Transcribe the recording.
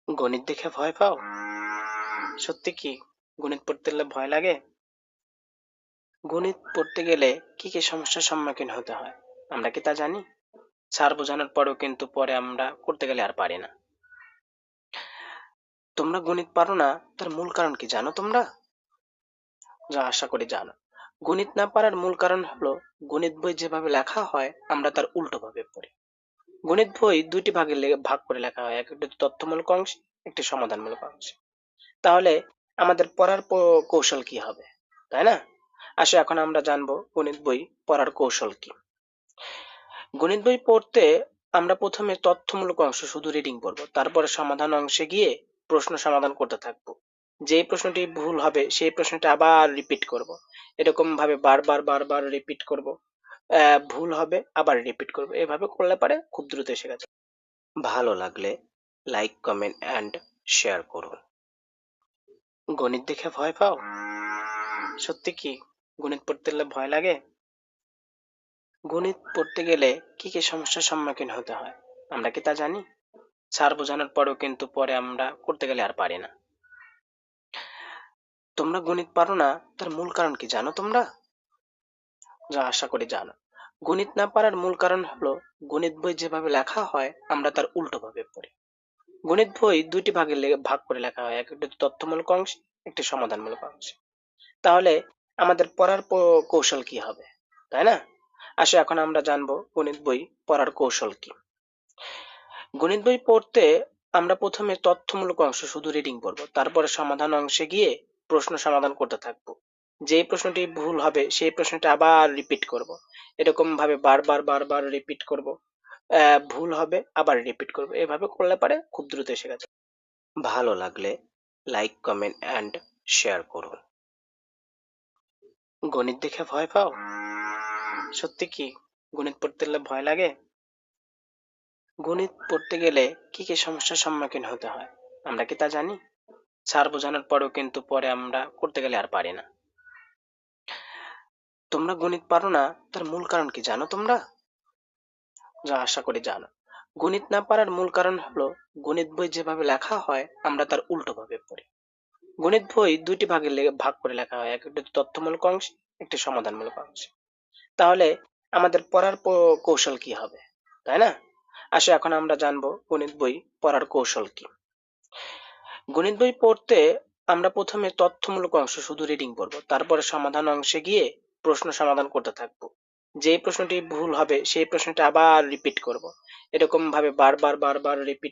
গণিত দেখে ভয় পাও? সত্যি কি গণিত পড়তে গেলে ভয় লাগে? গণিত পড়তে গেলে কি কি সমস্যার সম্মুখীন হতে হয় আমরা কি তা জানি? স্যার বোঝানোর পরেও কিন্তু পরে আমরা করতে গেলে আর পারি না। তোমরা গণিত পারো না, তার মূল কারণ কি জানো তোমরা? যা আশা করি জানো। গণিত না পারার মূল কারণ হলো গণিত বই যেভাবে লেখা হয় আমরা তার উল্টো ভাবে পড়ি। গণিত বই দুইটি ভাগ করে লেখা হয়, একটি তথ্যমূলক অংশ, একটি সমাধানমূলক অংশ। তাহলে আমাদের পড়ার কৌশল কি হবে, তাই না? আসো এখন আমরা জানবো গণিত বই পড়ার কৌশল কি। গণিত বই পড়তে আমরা প্রথমে তথ্যমূলক অংশ শুধু রিডিং পড়বো, তারপরে সমাধান অংশে গিয়ে প্রশ্ন সমাধান করতে থাকবো। যে প্রশ্নটি ভুল হবে সেই প্রশ্নটা আবার রিপিট করব। এরকম ভাবে বারবার বারবার রিপিট করব। ভুল হবে আবার রিপিট করব, এভাবে করলে পারে খুব দ্রুত শেখা যায়। ভালো লাগলে লাইক, কমেন্ট এন্ড শেয়ার করুন। গণিত দেখে ভয় পাও? সত্যি কি গণিত পড়তে গেলে ভয় লাগে? গণিত পড়তে গেলে কি কি সমস্যার সম্মুখীন হতে হয় আমরা কি তা জানি? স্যার বোঝানোর পরেও কিন্তু পরে আমরা করতে গেলে আর পারি না। তোমরা গণিত পারো না, তার মূল কারণ কি জানো তোমরা? যা আশা করি জানো। গণিত না পারার মূল কারণ হলো গণিত বই যেভাবে লেখা হয় আমরা তার উল্টো ভাবে পড়ি। গণিত বই দুইটি ভাগ করে লেখা হয়, একটি তথ্যমূলক অংশ, একটি সমাধানমূলক অংশ। তাহলে আমাদের পড়ার কৌশল কি হবে, তাই না? আসো এখন আমরা জানবো গণিত বই পড়ার কৌশল কি। গণিত বই পড়তে আমরা প্রথমে তথ্যমূলক অংশ শুধু রিডিং পড়বো, তারপরে সমাধান অংশে গিয়ে প্রশ্ন সমাধান করতে থাকবো। যে প্রশ্নটি ভুল হবে সেই প্রশ্নটা আবার রিপিট করব। এরকম ভাবে বারবার বারবার রিপিট করব। ভুল হবে আবার রিপিট করব, এভাবে করলে পারে খুব দ্রুত শেখা যায়। ভালো লাগলে লাইক, কমেন্ট এন্ড শেয়ার করুন। গণিত দেখে ভয় পাও? সত্যি কি গণিত পড়তে গেলে ভয় লাগে? গণিত পড়তে গেলে কি কি সমস্যার সম্মুখীন হতে হয় আমরা কি তা জানি? স্যার বোঝানোর পরেও কিন্তু পরে আমরা করতে গেলে আর পারি না। তোমরা গণিত পারো না, তার মূল কারণ কি জানো তোমরা? যা আশা করি জানো। গণিত না পারার মূল কারণ হলো গণিত বই যেভাবে লেখা হয় আমরা তার উল্টো ভাবে পড়ি। গণিত বই দুইটি ভাগ করে লেখা হয়, একটি তথ্যমূলক অংশ, একটি সমাধানমূলক অংশ। তাহলে আমাদের পড়ার কৌশল কি হবে, তাই না? আসো এখন আমরা জানবো গণিত বই পড়ার কৌশল কি। গণিত বই পড়তে আমরা প্রথমে তথ্যমূলক অংশ শুধু রিডিং পড়বো, তারপরে সমাধান অংশে গিয়ে প্রশ্ন সমাধান করতে থাকবো। যে প্রশ্নটি ভুল হবে সেই প্রশ্নটা আবার রিপিট করব। এরকম ভাবে বারবার বারবার রিপিট